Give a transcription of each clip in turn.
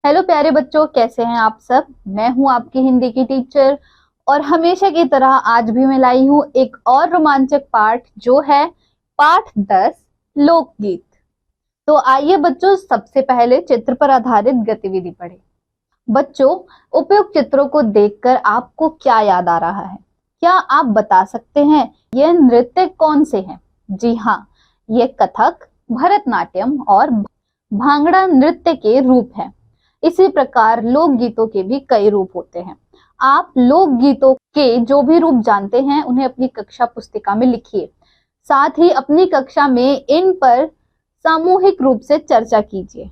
Hello प्यारे बच्चों, कैसे हैं आप सब। मैं हूं आपकी हिंदी की टीचर और हमेशा की तरह आज भी मैं लाई हूं एक और रोमांचक पाठ जो है पाठ 10 लोकगीत। तो आइए बच्चों, सबसे पहले चित्र पर आधारित गतिविधि पढ़ें। बच्चों, उपयुक्त चित्रों को देखकर आपको क्या याद आ रहा है? क्या आप बता सकते हैं यह नृत्य कौन से हैं? जी हाँ, ये कथक, भरतनाट्यम और भांगड़ा नृत्य के रूप हैं। इसी प्रकार लोकगीतों के भी कई रूप होते हैं। आप लोकगीतों के जो भी रूप जानते हैं उन्हें अपनी कक्षा पुस्तिका में लिखिए। साथ ही अपनी कक्षा में इन पर सामूहिक रूप से चर्चा कीजिए।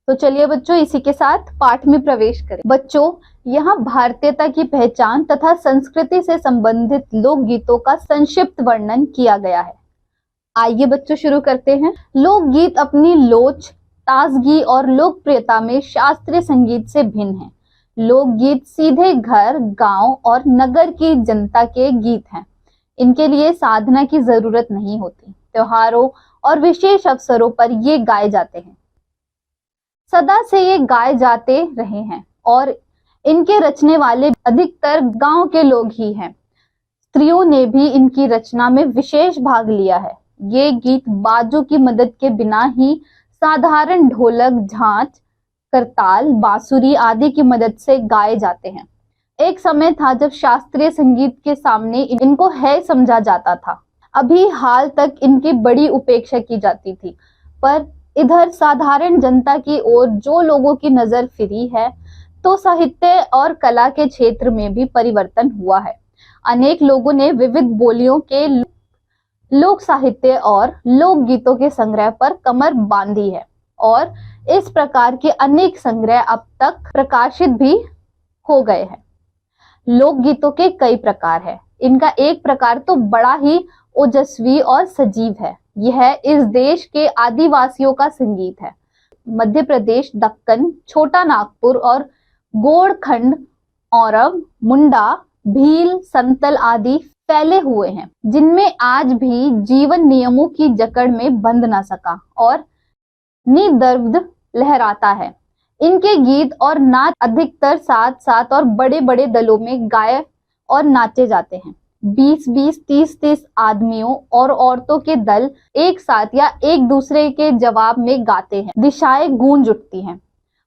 तो चलिए बच्चों, इसी के साथ पाठ में प्रवेश करें। बच्चों, यहाँ भारतीयता की पहचान तथा संस्कृति से संबंधित लोकगीतों का संक्षिप्त वर्णन किया गया है। आइए बच्चों, शुरू करते हैं। लोकगीत अपनी लोच, ताजगी और लोकप्रियता में शास्त्रीय संगीत से भिन्न है। लोकगीत सीधे घर, गांव और नगर की जनता के गीत हैं। इनके लिए साधना की जरूरत नहीं होती। त्योहारों और विशेष अवसरों पर ये गाए जाते हैं। सदा से ये गाए जाते रहे हैं और इनके रचने वाले अधिकतर गांव के लोग ही हैं। स्त्रियों ने भी इनकी रचना में विशेष भाग लिया है। ये गीत बाजों की मदद के बिना ही साधारण ढोलक, झांझ, करताल, बांसुरी आदि की मदद से गाए जाते हैं। एक समय था जब शास्त्रीय संगीत के सामने इनको है समझा जाता था। अभी हाल तक इनकी बड़ी उपेक्षा की जाती थी, पर इधर साधारण जनता की ओर जो लोगों की नजर फिरी है, तो साहित्य और कला के क्षेत्र में भी परिवर्तन हुआ है। अनेक लोगों ने विविध बोलियों के लोक साहित्य और लोक गीतों के संग्रह पर कमर बांधी है और इस प्रकार के अनेक संग्रह अब तक प्रकाशित भी हो गए हैं। लोक गीतों के कई प्रकार है। इनका एक प्रकार तो बड़ा ही ओजस्वी और सजीव है। यह इस देश के आदिवासियों का संगीत है। मध्य प्रदेश, दक्कन, छोटा नागपुर और गोरखंड, औरव, मुंडा, भील, संतल आदि फैले हुए हैं, जिनमें आज भी जीवन नियमों की जकड़ में बंध ना सका और निदर्द लहराता है। इनके गीत और नाच अधिकतर साथ साथ और बड़े बड़े दलों में गाए और नाचे जाते हैं। 20-20, 30-30 आदमियों और औरतों के दल एक साथ या एक दूसरे के जवाब में गाते हैं। दिशाएं गूंज उठती हैं।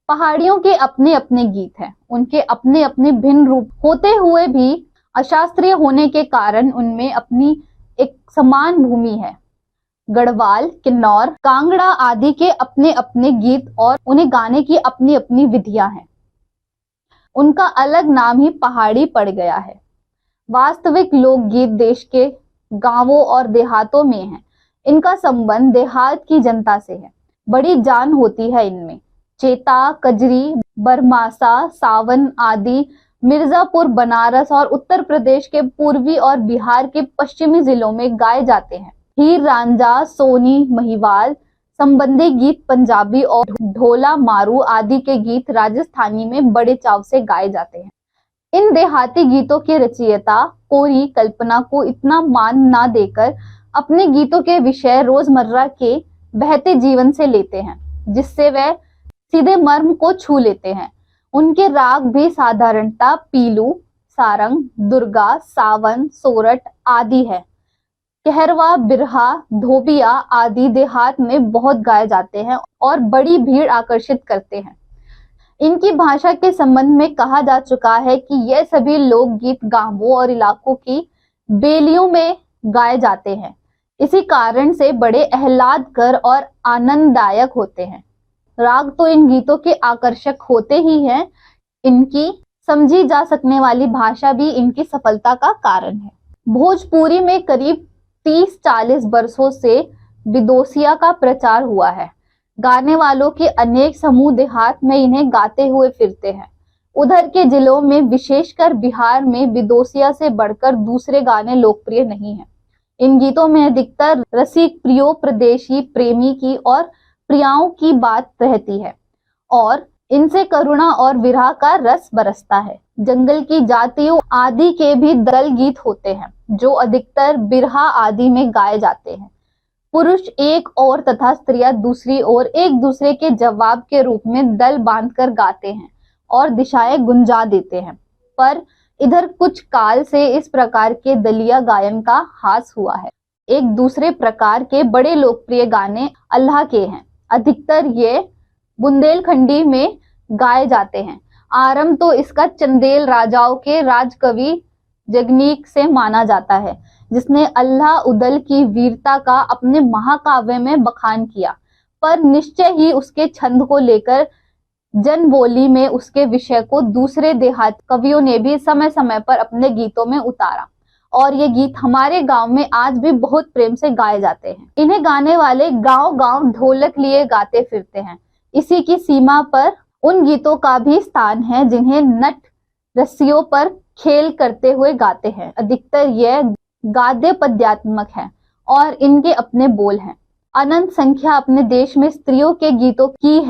पहाड़ियों के अपने अपने गीत हैं। उनके अपने अपने भिन्न रूप होते हुए भी अशास्त्रीय होने के कारण उनमें अपनी एक समान भूमि है। गढ़वाल, किन्नौर, कांगड़ा आदि के अपने अपने गीत और उन्हें गाने की अपनी अपनी विधियां हैं। उनका अलग नाम ही पहाड़ी पड़ गया है। वास्तविक लोकगीत देश के गांवों और देहातों में है। इनका संबंध देहात की जनता से है। बड़ी जान होती है इनमें। चेता, कजरी, बरमासा, सावन आदि मिर्जापुर, बनारस और उत्तर प्रदेश के पूर्वी और बिहार के पश्चिमी जिलों में गाए जाते हैं। हीर रांझा, सोनी, महिवाल संबंधी गीत पंजाबी और ढोला मारू आदि के गीत राजस्थानी में बड़े चाव से गाए जाते हैं। इन देहाती गीतों के रचयिता कोरी कल्पना को इतना मान ना देकर अपने गीतों के विषय रोजमर्रा के बहते जीवन से लेते हैं, जिससे वह सीधे मर्म को छू लेते हैं। उनके राग भी साधारणता पीलू, सारंग, दुर्गा, सावन, सोरठ आदि है। कहरवा, बिरहा, धोबिया आदि देहात में बहुत गाए जाते हैं और बड़ी भीड़ आकर्षित करते हैं। इनकी भाषा के संबंध में कहा जा चुका है कि यह सभी लोकगीत गांवों और इलाकों की बेलियों में गाए जाते हैं। इसी कारण से बड़े आह्लादकर और आनंददायक होते हैं। राग तो इन गीतों के आकर्षक होते ही हैं। इनकी समझी जा सकने वाली भाषा भी इनकी सफलता का कारण है। भोजपुरी में करीब 30-40 वर्षों से विदोसिया का प्रचार हुआ है। गाने वालों के अनेक समूह देहात में इन्हें गाते हुए फिरते हैं। उधर के जिलों में, विशेषकर बिहार में, विदोसिया से बढ़कर दूसरे गाने लोकप्रिय नहीं हैं। इन गीतों में अधिकतर रसिक, प्रियो, प्रदेशी, प्रेमी की और प्रियाओं की बात रहती है और इनसे करुणा और विरह का रस बरसता है। जंगल की जातियों आदि के भी दल गीत होते हैं, जो अधिकतर बिरहा आदि में गाए जाते हैं। पुरुष एक ओर तथा स्त्रियां दूसरी ओर एक दूसरे के जवाब के रूप में दल बांधकर गाते हैं और दिशाएं गुंजा देते हैं। पर इधर कुछ काल से इस प्रकार के दलिया गायन का हास हुआ है। एक दूसरे प्रकार के बड़े लोकप्रिय गाने अल्लाह के हैं। अधिकतर ये बुंदेलखंडी में गाए जाते हैं। आरंभ तो इसका चंदेल राजाओं के राजकवि जगनीक से माना जाता है, जिसने अल्लाह उदल की वीरता का अपने महाकाव्य में बखान किया, पर निश्चय ही उसके छंद को लेकर जन बोली में उसके विषय को दूसरे देहात कवियों ने भी समय समय पर अपने गीतों में उतारा और ये गीत हमारे गांव में आज भी बहुत प्रेम से गाए जाते हैं। इन्हें गाने वाले गांव गांव ढोलक लिए गाते फिरते हैं। इसी की सीमा पर उन गीतों का भी स्थान है जिन्हें नट रस्सियों पर खेल करते हुए गाते हैं। अधिकतर यह गाद्य पद्यात्मक है और इनके अपने बोल हैं। अनंत संख्या अपने देश में स्त्रियों के गीतों की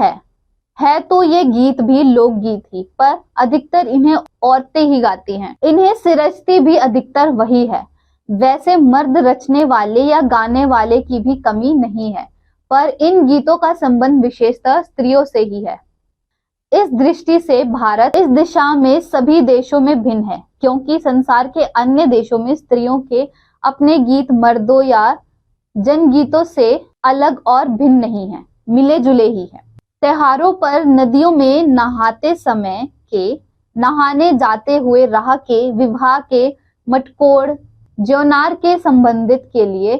है तो ये गीत भी लोकगीत ही, पर अधिकतर इन्हें औरतें ही गाती हैं। इन्हें सिरजती भी अधिकतर वही है। वैसे मर्द रचने वाले या गाने वाले की भी कमी नहीं है, पर इन गीतों का संबंध विशेषतः स्त्रियों से ही है। इस दृष्टि से भारत इस दिशा में सभी देशों में भिन्न है, क्योंकि संसार के अन्य देशों में स्त्रियों के अपने गीत मर्दों या जनगीतों से अलग और भिन्न नहीं है, मिले जुले ही है। त्योहारों पर नदियों में नहाते समय के, नहाने जाते हुए राह के, विवाह के, मटकोड़, ज्योनार के संबंधित के लिए,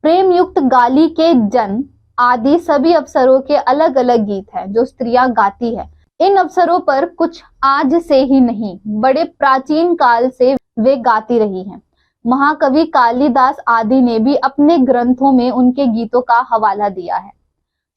प्रेम युक्त गाली के जन आदि सभी अवसरों के अलग अलग गीत हैं जो स्त्रियां गाती है। इन अवसरों पर कुछ आज से ही नहीं, बड़े प्राचीन काल से वे गाती रही हैं। महाकवि कालिदास आदि ने भी अपने ग्रंथों में उनके गीतों का हवाला दिया है।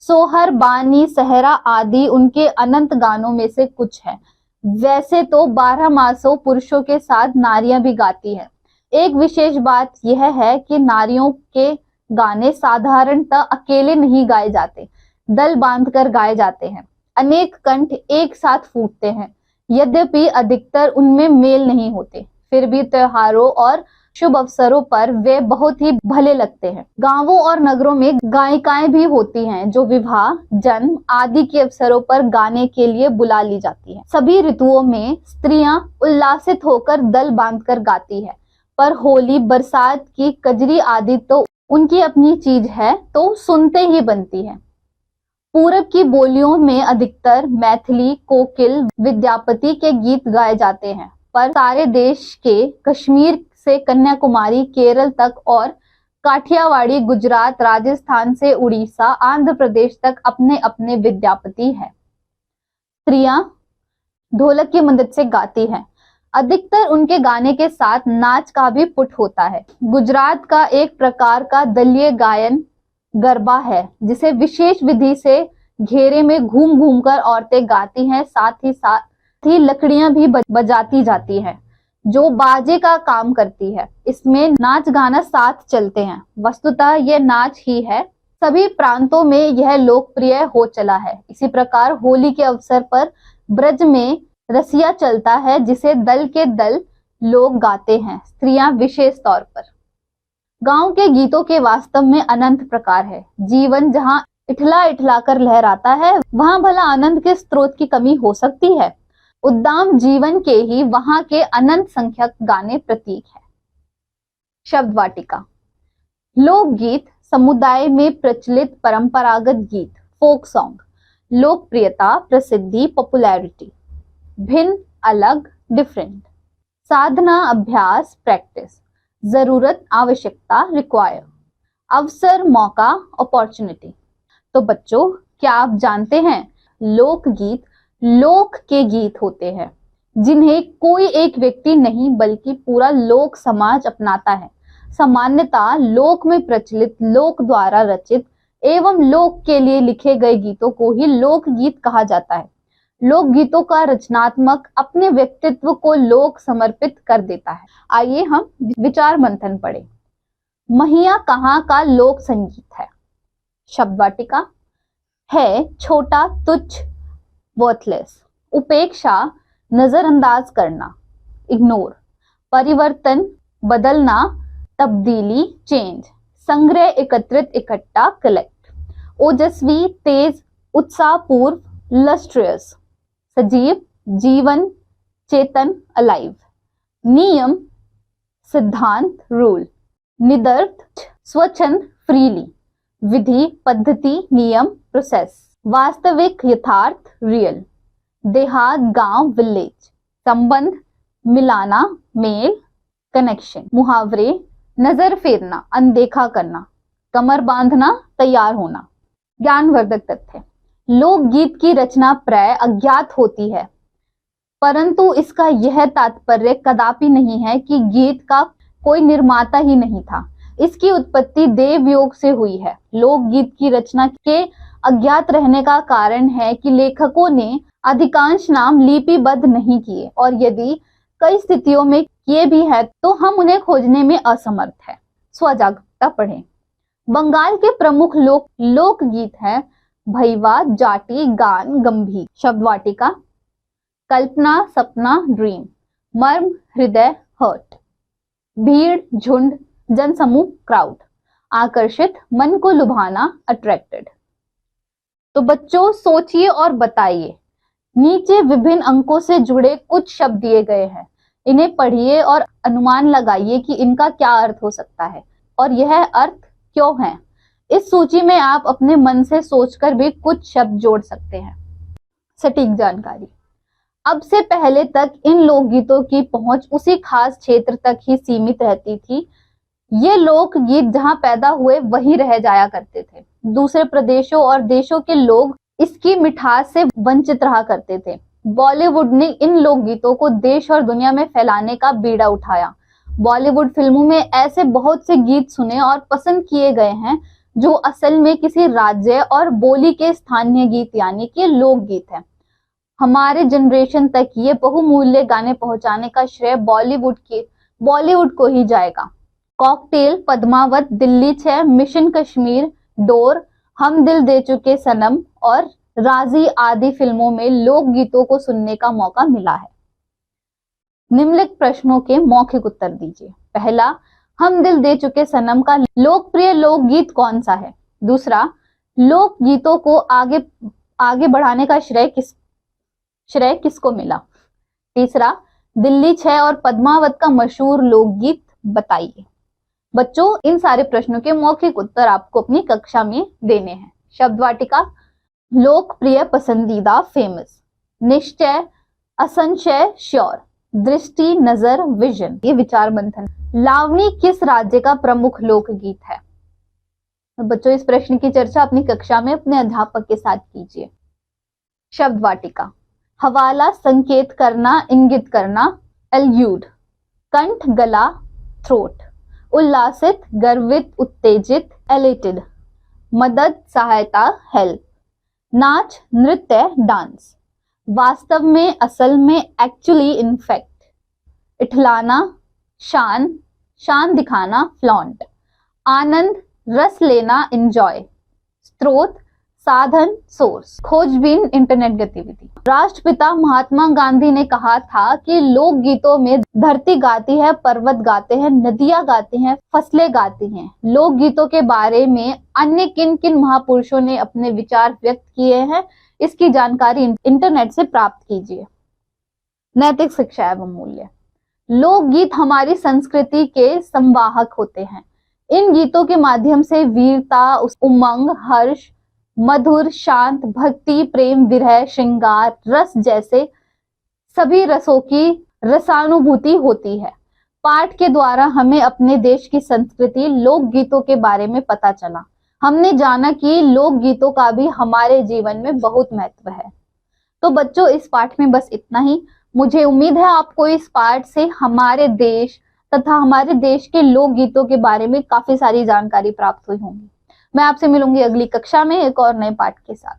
सोहर, बानी, सहरा आदि उनके अनंत गानों में से कुछ है। वैसे तो 12 मासों पुरुषों के साथ नारियां भी गाती हैं। एक विशेष बात यह है कि नारियों के गाने साधारणतः अकेले नहीं गाए जाते, दल बांधकर गाए जाते हैं। अनेक कंठ एक साथ फूटते हैं। यद्यपि अधिकतर उनमें मेल नहीं होते, फिर भी त्योहारों और शुभ अवसरों पर वे बहुत ही भले लगते हैं। गांवों और नगरों में गायिकाएं भी होती हैं जो विवाह, जन्म आदि के अवसरों पर गाने के लिए बुला ली जाती हैं। सभी ऋतुओं में स्त्रियां उल्लासित होकर दल बांधकर गाती है, पर होली, बरसात की कजरी आदि तो उनकी अपनी चीज है, तो सुनते ही बनती है। पूरब की बोलियों में अधिकतर मैथिली, कोकिल, विद्यापति के गीत गाए जाते हैं, पर सारे देश के कश्मीर से कन्याकुमारी, केरल तक और काठियावाड़ी, गुजरात, राजस्थान से उड़ीसा, आंध्र प्रदेश तक अपने अपने विद्यापति है। स्त्रियां ढोलक की मदद से गाती हैं। अधिकतर उनके गाने के साथ नाच का भी पुट होता है। गुजरात का एक प्रकार का दलीय गायन गरबा है, जिसे विशेष विधि से घेरे में घूम घूम कर औरतें गाती हैं। साथ ही लकड़ियां भी बजाती जाती हैं जो बाजे का काम करती है। इसमें नाच गाना साथ चलते हैं। वस्तुतः यह नाच ही है। सभी प्रांतों में यह लोकप्रिय हो चला है। इसी प्रकार होली के अवसर पर ब्रज में रसिया चलता है, जिसे दल के दल लोग गाते हैं, स्त्रियां विशेष तौर पर। गांव के गीतों के वास्तव में अनंत प्रकार है। जीवन जहां इठला इठला कर लहराता है, वहां भला आनंद के स्रोत की कमी हो सकती है? उद्दाम जीवन के ही वहां के अनंत संख्यक गाने प्रतीक है। शब्द वाटिका। लोकगीत समुदाय में प्रचलित परंपरागत गीत, फोक सॉन्ग। लोकप्रियता, प्रसिद्धि, पॉपुलैरिटी। भिन्न, अलग, डिफरेंट। साधना, अभ्यास, प्रैक्टिस। जरूरत, आवश्यकता, रिक्वायर। अवसर, मौका, अपॉर्चुनिटी। तो बच्चों, क्या आप जानते हैं लोकगीत लोक के गीत होते हैं जिन्हें कोई एक व्यक्ति नहीं बल्कि पूरा लोक समाज अपनाता है। सामान्यतः लोक में प्रचलित, लोक द्वारा रचित एवं लोक के लिए लिखे गए गीतों को ही लोकगीत कहा जाता है। लोकगीतों का रचनात्मक अपने व्यक्तित्व को लोक समर्पित कर देता है। आइए हम विचार मंथन पढ़ें। महिया कहाँ का लोक संगीत है? शब्द वाटिका। है छोटा, तुच्छ, वर्थलेस। उपेक्षा, नजरअंदाज करना, इग्नोर। परिवर्तन, बदलना, तब्दीली, चेंज। संग्रह, एकत्रित, इकट्ठा, कलेक्ट। ओजस्वी, तेज, उत्साहपूर्व, लस्ट्रियस। सजीव, जीवन, चेतन, अलाइव। नियम, सिद्धांत, रूल। निदर्थ, स्वच्छंद, फ्रीली। विधि, पद्धति, नियम, प्रोसेस। वास्तविक, यथार्थ, रियल। देहात, गांव, विलेज। संबंध, मिलाना, मेल, कनेक्शन। मुहावरे, नजर फेरना, अनदेखा करना। कमर बांधना, तैयार होना। ज्ञानवर्धक तथ्य। लोकगीत की रचना प्राय अज्ञात होती है, परंतु इसका यह तात्पर्य कदापि नहीं है कि गीत का कोई निर्माता ही नहीं था। इसकी उत्पत्ति देवयोग से हुई है। लोकगीत की रचना के अज्ञात रहने का कारण है कि लेखकों ने अधिकांश नाम लिपिबद्ध नहीं किए, और यदि कई स्थितियों में किए भी है तो हम उन्हें खोजने में असमर्थ है। स्वजागरूकता पढ़ें। बंगाल के प्रमुख लोकगीत है भैवा, जाटी, गान, गंभीर। शब्द वाटिका, कल्पना, सपना, ड्रीम। मर्म, हृदय, हर्ट। भीड़, झुंड, जनसमूह, क्राउड। आकर्षित, मन को लुभाना, अट्रैक्टेड। तो बच्चों सोचिए और बताइए। नीचे विभिन्न अंकों से जुड़े कुछ शब्द दिए गए हैं, इन्हें पढ़िए और अनुमान लगाइए कि इनका क्या अर्थ हो सकता है और यह अर्थ क्यों है। इस सूची में आप अपने मन से सोचकर भी कुछ शब्द जोड़ सकते हैं। सटीक जानकारी। अब से पहले तक इन लोकगीतों की पहुंच उसी खास क्षेत्र तक ही सीमित रहती थी। ये लोकगीत जहां पैदा हुए वहीं रह जाया करते थे। दूसरे प्रदेशों और देशों के लोग इसकी मिठास से वंचित रहा करते थे। बॉलीवुड ने इन लोकगीतों को देश और दुनिया में फैलाने का बीड़ा उठाया। बॉलीवुड फिल्मों में ऐसे बहुत से गीत सुने और पसंद किए गए हैं जो असल में किसी राज्य और बोली के स्थानीय गीत यानी कि लोकगीत है। हमारे जनरेशन तक ये बहुमूल्य गाने पहुंचाने का श्रेय बॉलीवुड को ही जाएगा। कॉकटेल, पद्मावत, दिल्ली 6, मिशन कश्मीर, डोर, हम दिल दे चुके सनम और राजी आदि फिल्मों में लोकगीतों को सुनने का मौका मिला है। निम्नलिखित प्रश्नों के मौखिक उत्तर दीजिए। पहला, हम दिल दे चुके सनम का लोकप्रिय लोकगीत कौन सा है? दूसरा, लोकगीतों को आगे बढ़ाने का श्रेय किसको मिला? तीसरा, दिल्ली 6 और पद्मावत का मशहूर लोकगीत बताइए। बच्चों, इन सारे प्रश्नों के मौखिक उत्तर आपको अपनी कक्षा में देने हैं। शब्द वाटिका, लोकप्रिय, पसंदीदा, फेमस। निश्चय, असंशय, श्योर। दृष्टि, नजर, विजन। ये विचार मंथन। लावणी किस राज्य का प्रमुख लोकगीत है? तो बच्चों, इस प्रश्न की चर्चा अपनी कक्षा में अपने अध्यापक के साथ कीजिए। शब्द वाटिका, हवाला, संकेत करना, इंगित करना, एल्यूड। कंठ, गला, थ्रोट। उल्लासित, गर्वित, उत्तेजित, एलेटेड। मदद, सहायता, हेल्प। नाच, नृत्य, डांस। वास्तव में, असल में, एक्चुअली, इनफैक्ट। इठलाना, शान दिखाना, फ्लॉन्ट। आनंद, रस लेना, एंजॉय। स्रोत, साधन, सोर्स। खोजबीन, इंटरनेट गतिविधि। राष्ट्रपिता महात्मा गांधी ने कहा था कि लोकगीतों में धरती गाती है, पर्वत गाते हैं, नदियां गाती हैं, फसलें गाती हैं। लोकगीतों के बारे में अन्य किन किन महापुरुषों ने अपने विचार व्यक्त किए हैं, इसकी जानकारी इंटरनेट से प्राप्त कीजिए। नैतिक शिक्षा एवं मूल्य। लोकगीत हमारी संस्कृति के संवाहक होते हैं। इन गीतों के माध्यम से वीरता, उमंग, हर्ष, मधुर, शांत, भक्ति, प्रेम, विरह, श्रृंगार, रस जैसे सभी रसों की रसानुभूति होती है। पाठ के द्वारा हमें अपने देश की संस्कृति, लोकगीतों के बारे में पता चला। हमने जाना कि लोकगीतों का भी हमारे जीवन में बहुत महत्व है। तो बच्चों, इस पाठ में बस इतना ही। मुझे उम्मीद है आपको इस पाठ से हमारे देश तथा हमारे देश के लोकगीतों के बारे में काफी सारी जानकारी प्राप्त हुई होंगी। मैं आपसे मिलूंगी अगली कक्षा में एक और नए पाठ के साथ।